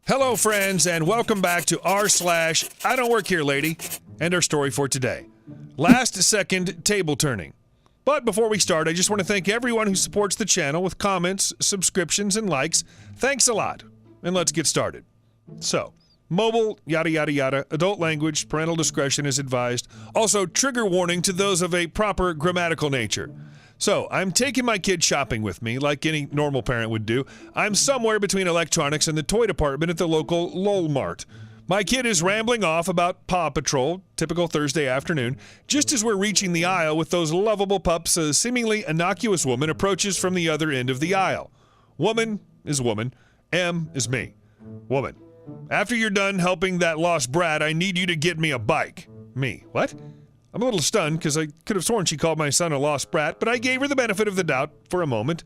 Hello, friends, and welcome back to r/IDontWorkHereLady and our story for today. Last second table turning. But before we start, I just want to thank everyone who supports the channel with comments, subscriptions, and likes. Thanks a lot. And let's get started. So, mobile, yada yada yada, adult language, parental discretion is advised. Also, trigger warning to those of a proper grammatical nature. So, I'm taking my kid shopping with me, like any normal parent would do. I'm somewhere between electronics and the toy department at the local LOL Mart. My kid is rambling off about Paw Patrol, typical Thursday afternoon. Just as we're reaching the aisle with those lovable pups, a seemingly innocuous woman approaches from the other end of the aisle. Woman is woman. M is me. Woman. After you're done helping that lost brat, I need you to get me a bike. Me. What? I'm a little stunned because I could have sworn she called my son a lost brat, but I gave her the benefit of the doubt for a moment.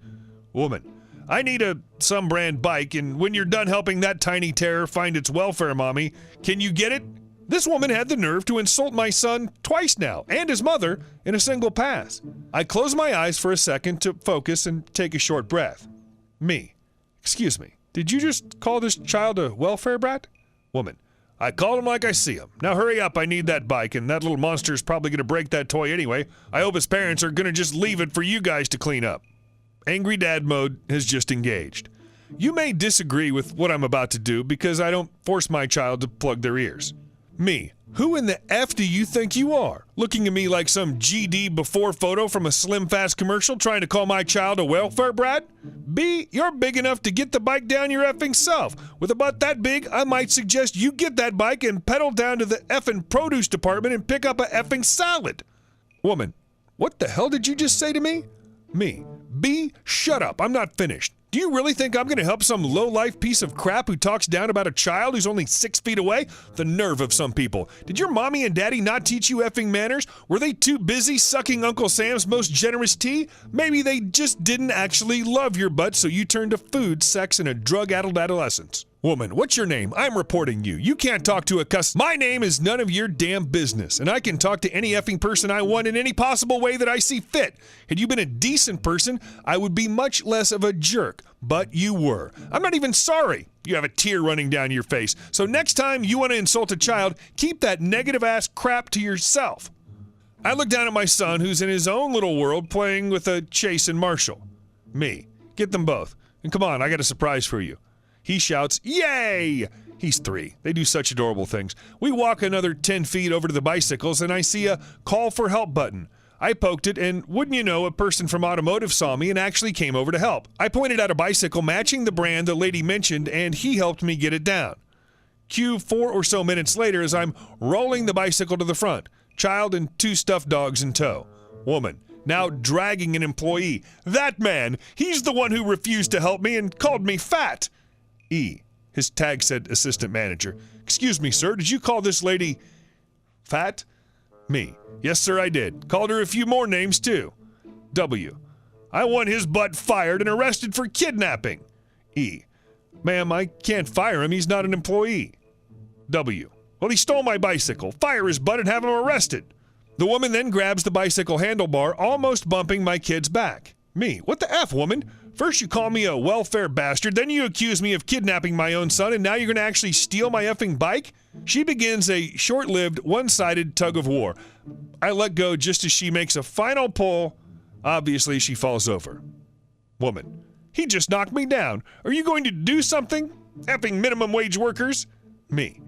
Woman. I need a some brand bike, and when you're done helping that tiny terror find its welfare mommy, can you get it? This woman had the nerve to insult my son twice now, and his mother, in a single pass. I close my eyes for a second to focus and take a short breath. Me. Excuse me, did you just call this child a welfare brat? Woman. I called him like I see him. Now hurry up, I need that bike, and that little monster's probably gonna break that toy anyway. I hope his parents are gonna just leave it for you guys to clean up. Angry dad mode has just engaged. You may disagree with what I'm about to do because I don't force my child to plug their ears. Me. Who in the F do you think you are? Looking at me like some GD before photo from a Slim Fast commercial trying to call my child a welfare brat? B, you're big enough to get the bike down your effing self. With a butt that big, I might suggest you get that bike and pedal down to the effing produce department and pick up a effing salad. Woman. What the hell did you just say to me? Me. B, shut up, I'm not finished. Do you really think I'm gonna help some low-life piece of crap who talks down about a child who's only 6 feet away? The nerve of some people. Did your mommy and daddy not teach you effing manners? Were they too busy sucking Uncle Sam's most generous tea? Maybe they just didn't actually love your butt, so you turned to food, sex, and a drug-addled adolescence. Woman, what's your name? I'm reporting you. You can't talk to a My name is none of your damn business, and I can talk to any effing person I want in any possible way that I see fit. Had you been a decent person, I would be much less of a jerk, but you were. I'm not even sorry. You have a tear running down your face, so next time you want to insult a child, keep that negative-ass crap to yourself. I look down at my son, who's in his own little world playing with a Chase and Marshall. Me. Get them both. And come on, I got a surprise for you. He shouts, "Yay!" He's 3. They do such adorable things. We walk another 10 feet over to the bicycles, and I see a call for help button. I poked it, and wouldn't you know, a person from automotive saw me and actually came over to help. I pointed out a bicycle matching the brand the lady mentioned, and he helped me get it down. Cue 4 or so minutes later as I'm rolling the bicycle to the front. Child and 2 stuffed dogs in tow. Woman. Now dragging an employee. That man, he's the one who refused to help me and called me fat. E. His tag said assistant manager. Excuse me, sir, did you call this lady fat? Me. Yes, sir, I did. Called her a few more names, too. W. I want his butt fired and arrested for kidnapping. E. Ma'am, I can't fire him. He's not an employee. W. Well, he stole my bicycle. Fire his butt and have him arrested. The woman then grabs the bicycle handlebar, almost bumping my kid's back. Me. What the F, woman? First you call me a welfare bastard, then you accuse me of kidnapping my own son, and now you're gonna actually steal my effing bike? She begins a short-lived, one-sided tug of war. I let go just as she makes a final pull. Obviously, she falls over. Woman. He just knocked me down. Are you going to do something? Effing minimum wage workers? Me.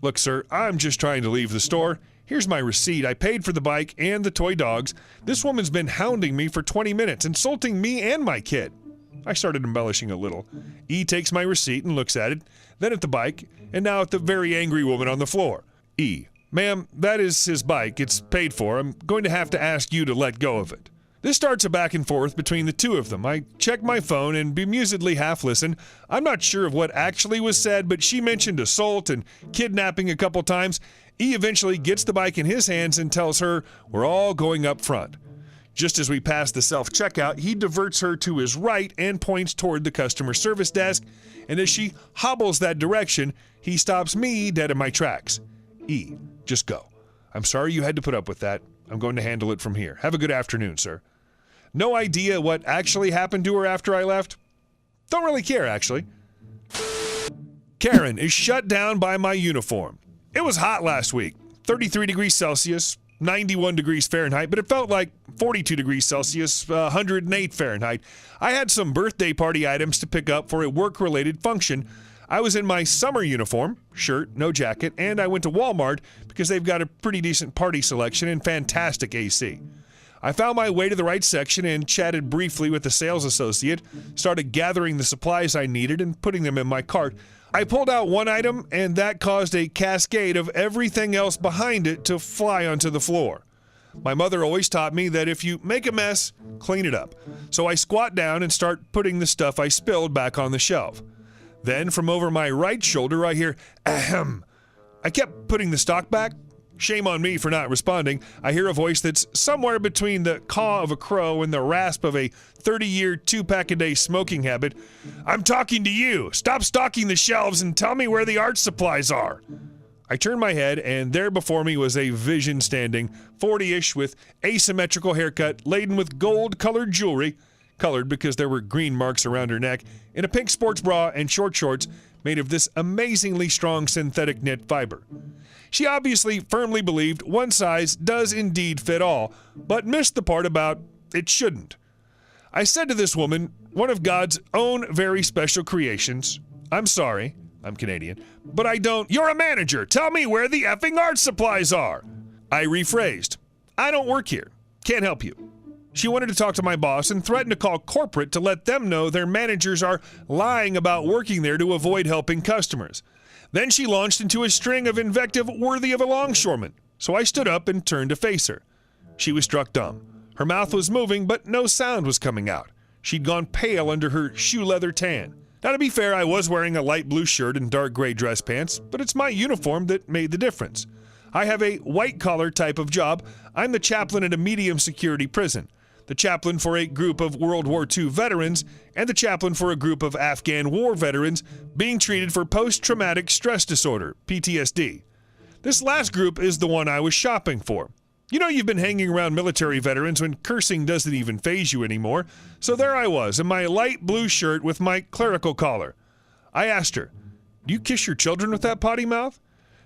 Look, sir, I'm just trying to leave the store. Here's my receipt. I paid for the bike and the toy dogs. This woman's been hounding me for 20 minutes, insulting me and my kid. I started embellishing a little. E takes my receipt and looks at it, then at the bike, and now at the very angry woman on the floor. E. Ma'am, that is his bike. It's paid for. I'm going to have to ask you to let go of it. This starts a back and forth between the two of them. I check my phone and bemusedly half listen. I'm not sure of what actually was said, but she mentioned assault and kidnapping a couple times. E eventually gets the bike in his hands and tells her we're all going up front. Just as we pass the self-checkout, he diverts her to his right and points toward the customer service desk, and as she hobbles that direction, he stops me dead in my tracks. E. Just go. I'm sorry you had to put up with that. I'm going to handle it from here. Have a good afternoon, sir. No idea what actually happened to her after I left? Don't really care, actually. Karen is shut down by my uniform. It was hot last week, 33 degrees Celsius, 91 degrees Fahrenheit, but it felt like 42 degrees Celsius, 108 Fahrenheit. I had some birthday party items to pick up for a work-related function. I was in my summer uniform, shirt, no jacket, and I went to Walmart because they've got a pretty decent party selection and fantastic AC. I found my way to the right section and chatted briefly with the sales associate, started gathering the supplies I needed and putting them in my cart. I pulled out one item, and that caused a cascade of everything else behind it to fly onto the floor. My mother always taught me that if you make a mess, clean it up. So I squat down and start putting the stuff I spilled back on the shelf. Then, from over my right shoulder, I hear, ahem. I kept putting the stock back. Shame on me for not responding. I hear a voice that's somewhere between the caw of a crow and the rasp of a 30-year, 2-pack-a-day smoking habit. I'm talking to you. Stop stocking the shelves and tell me where the art supplies are. I turned my head, and there before me was a vision standing, 40-ish, with asymmetrical haircut, laden with gold-colored jewelry, colored because there were green marks around her neck, in a pink sports bra and short shorts made of this amazingly strong synthetic knit fiber. She obviously firmly believed one size does indeed fit all, but missed the part about it shouldn't. I said to this woman, one of God's own very special creations, I'm sorry, I'm Canadian, but I don't, you're a manager, tell me where the effing art supplies are. I rephrased, I don't work here, can't help you. She wanted to talk to my boss and threatened to call corporate to let them know their managers are lying about working there to avoid helping customers. Then she launched into a string of invective worthy of a longshoreman, so I stood up and turned to face her. She was struck dumb. Her mouth was moving, but no sound was coming out. She'd gone pale under her shoe leather tan. Now, to be fair, I was wearing a light blue shirt and dark gray dress pants, but it's my uniform that made the difference. I have a white-collar type of job. I'm the chaplain at a medium security prison, the chaplain for a group of World War II veterans, and the chaplain for a group of Afghan war veterans being treated for post-traumatic stress disorder, PTSD. This last group is the one I was shopping for. You know, you've been hanging around military veterans when cursing doesn't even faze you anymore, so there I was in my light blue shirt with my clerical collar. I asked her, "Do you kiss your children with that potty mouth?"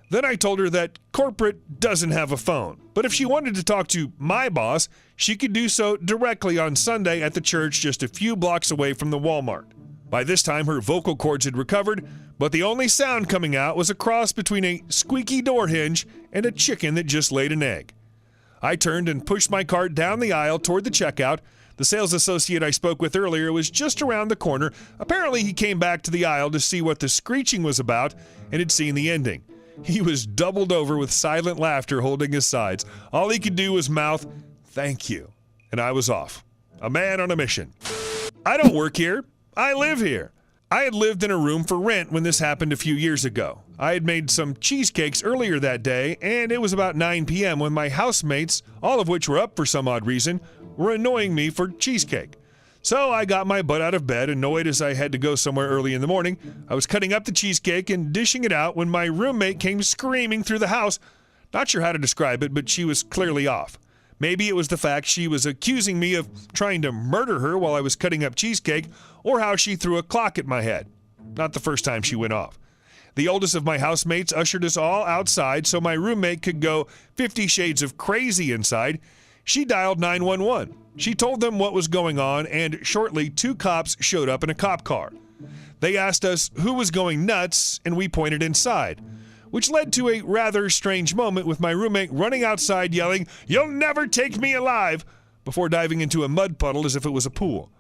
Then I told her that corporate doesn't have a phone, but if she wanted to talk to my boss, she could do so directly on Sunday at the church just a few blocks away from the Walmart. By this time, her vocal cords had recovered, but the only sound coming out was a cross between a squeaky door hinge and a chicken that just laid an egg. I turned and pushed my cart down the aisle toward the checkout. The sales associate I spoke with earlier was just around the corner. Apparently, he came back to the aisle to see what the screeching was about and had seen the ending. He was doubled over with silent laughter holding his sides. All he could do was mouth, "Thank you." And I was off. A man on a mission. I don't work here. I live here. I had lived in a room for rent when this happened a few years ago. I had made some cheesecakes earlier that day, and it was about 9 p.m. when my housemates, all of which were up for some odd reason, were annoying me for cheesecake. So I got my butt out of bed, annoyed as I had to go somewhere early in the morning. I was cutting up the cheesecake and dishing it out when my roommate came screaming through the house. Not sure how to describe it, but she was clearly off. Maybe it was the fact she was accusing me of trying to murder her while I was cutting up cheesecake, or how she threw a clock at my head. Not the first time she went off. The oldest of my housemates ushered us all outside so my roommate could go 50 shades of crazy inside. She dialed 911. She told them what was going on, and shortly 2 cops showed up in a cop car. They asked us who was going nuts, and we pointed inside, which led to a rather strange moment with my roommate running outside yelling, "You'll never take me alive," before diving into a mud puddle as if it was a pool.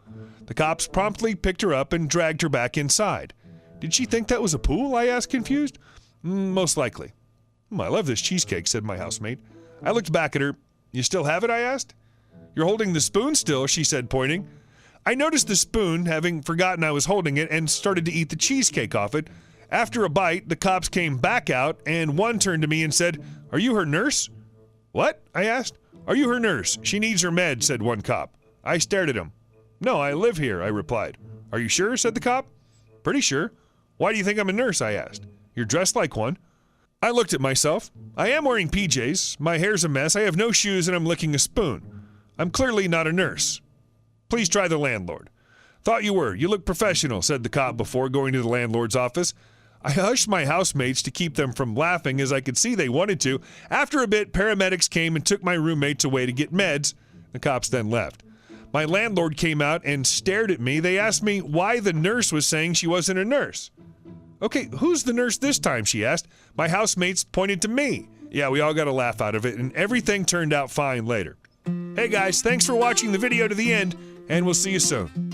The cops promptly picked her up and dragged her back inside. Did she think that was a pool? I asked, confused. Most likely. I love this cheesecake, said my housemate. I looked back at her. You still have it? I asked. You're holding the spoon still, she said, pointing. I noticed the spoon, having forgotten I was holding it, and started to eat the cheesecake off it. After a bite, the cops came back out, and one turned to me and said, "Are you her nurse?" What? I asked. Are you her nurse? She needs her med, said one cop. I stared at him. No, I live here, I replied. Are you sure? Said the cop. Pretty sure. Why do you think I'm a nurse? I asked. You're dressed like one. I looked at myself. I am wearing PJs. My hair's a mess. I have no shoes, and I'm licking a spoon. I'm clearly not a nurse. Please try the landlord. Thought you were. You look professional, said the cop before going to the landlord's office. I hushed my housemates to keep them from laughing, as I could see they wanted to. After a bit, paramedics came and took my roommates away to get meds. The cops then left. My landlord came out and stared at me. They asked me why the nurse was saying she wasn't a nurse. Okay, who's the nurse this time, she asked. My housemates pointed to me. Yeah, we all got a laugh out of it, and everything turned out fine later. Hey guys, thanks for watching the video to the end, and we'll see you soon.